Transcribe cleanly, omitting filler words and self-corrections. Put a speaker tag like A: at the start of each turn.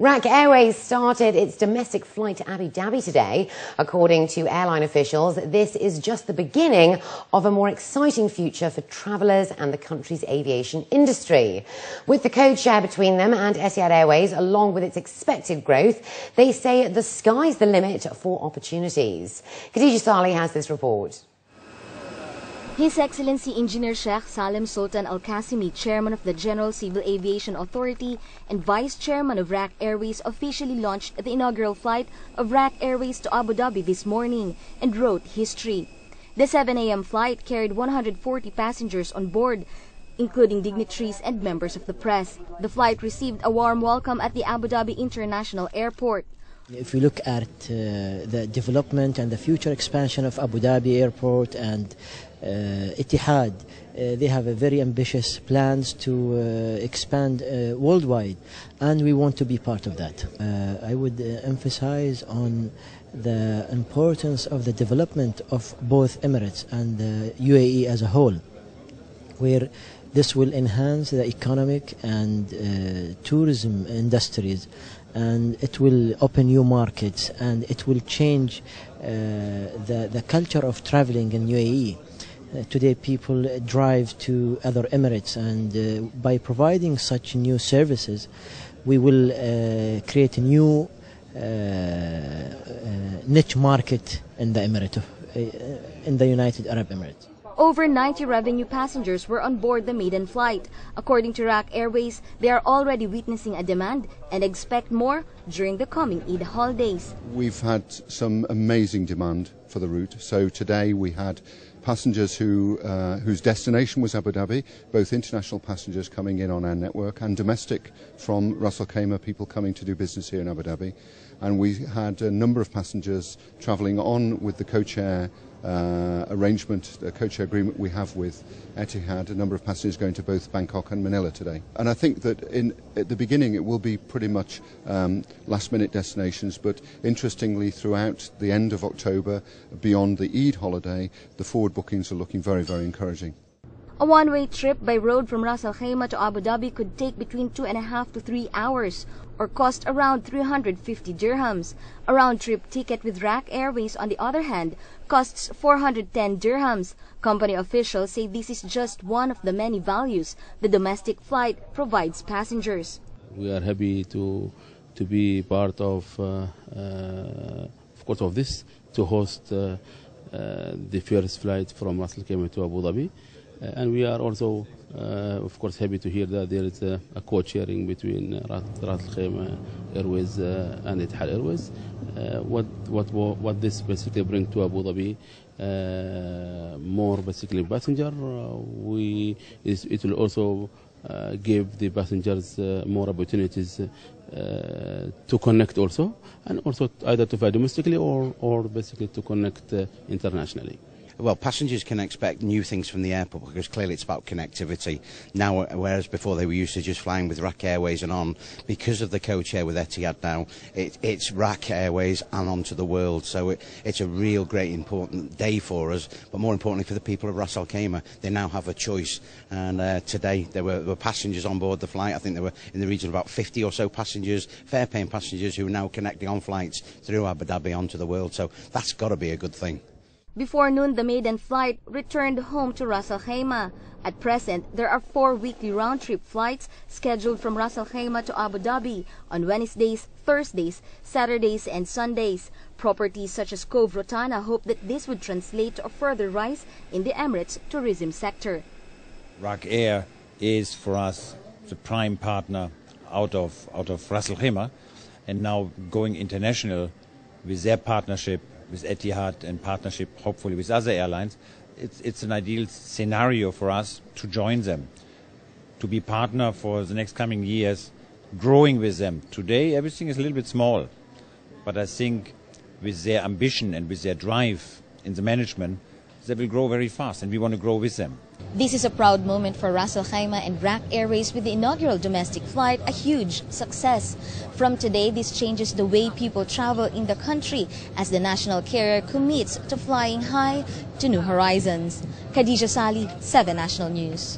A: RAK Airways started its domestic flight to Abu Dhabi today. According to airline officials, this is just the beginning of a more exciting future for travellers and the country's aviation industry. With the code share between them and Etihad Airways, along with its expected growth, they say the sky's the limit for opportunities. Khadija Salih has this report.
B: His Excellency Engineer Sheikh Salim Sultan Al-Qasimi, Chairman of the General Civil Aviation Authority and Vice Chairman of RAK Airways, officially launched the inaugural flight of RAK Airways to Abu Dhabi this morning and wrote history. The 7 a.m. flight carried 140 passengers on board, including dignitaries and members of the press. The flight received a warm welcome at the Abu Dhabi International Airport.
C: If we look at the development and the future expansion of Abu Dhabi Airport and Etihad, they have a very ambitious plans to expand worldwide, and we want to be part of that. I would emphasize on the importance of the development of both Emirates and the UAE as a whole, where this will enhance the economic and tourism industries, and it will open new markets, and it will change the culture of traveling in UAE. Today people drive to other Emirates, and by providing such new services we will create a new niche market in the Emirate, in the United Arab Emirates.
B: Over 90 revenue passengers were on board the maiden flight. According to RAK Airways, they are already witnessing a demand and expect more during the coming Eid holidays.
D: We've had some amazing demand for the route. So today we had passengers whose destination was Abu Dhabi, both international passengers coming in on our network and domestic from Ras Al Khaimah, people coming to do business here in Abu Dhabi. And we had a number of passengers travelling on with the co-chair arrangement, the co-chair agreement we have with Etihad, a number of passengers going to both Bangkok and Manila today. And I think that at the beginning it will be pretty much last-minute destinations, but interestingly throughout the end of October, beyond the Eid holiday, the forward bookings are looking very, very encouraging.
B: A one-way trip by road from Ras Al Khaimah to Abu Dhabi could take between 2.5 to 3 hours or cost around 350 dirhams. A round-trip ticket with RAK Airways, on the other hand, costs 410 dirhams. Company officials say this is just one of the many values the domestic flight provides passengers.
E: We are happy to be part of course, of this, to host the first flight from Ras Al Khaimah to Abu Dhabi. And we are also, of course, happy to hear that there is a co-sharing between Ras Al Khaimah Airways and Etihad Airways. What this basically brings to Abu Dhabi, more basically passenger. It will also give the passengers more opportunities to connect also, and also either to fly domestically or basically to connect internationally.
F: Well, passengers can expect new things from the airport because clearly it's about connectivity. Now, whereas before they were used to just flying with RAK Airways and on, because of the co-chair with Etihad now, it's RAK Airways and on to the world. So it's a real great important day for us, but more importantly for the people of Ras Al Khaimah. They now have a choice. And today there were passengers on board the flight. I think there were in the region of about 50 or so passengers, fare-paying passengers, who are now connecting on flights through Abu Dhabi onto the world. So that's got to be a good thing.
B: Before noon, the maiden flight returned home to Ras Al Khaimah. At present, there are 4 weekly round-trip flights scheduled from Ras Al Khaimah to Abu Dhabi on Wednesdays, Thursdays, Saturdays, and Sundays. Properties such as Cove Rotana hope that this would translate to a further rise in the Emirates tourism sector.
G: RAK Air is for us the prime partner out of Ras Al Khaimah, and now going international with their partnership with Etihad and partnership hopefully with other airlines. It's an ideal scenario for us to join them, to be partner for the next coming years, growing with them. Today everything is a little bit small, but I think with their ambition and with their drive in the management, they will grow very fast, and we want to grow with them.
B: This is a proud moment for Ras Al Khaimah and RAK Airways, with the inaugural domestic flight a huge success. From today, this changes the way people travel in the country as the national carrier commits to flying high to new horizons. Khadija Salih, 7 National News.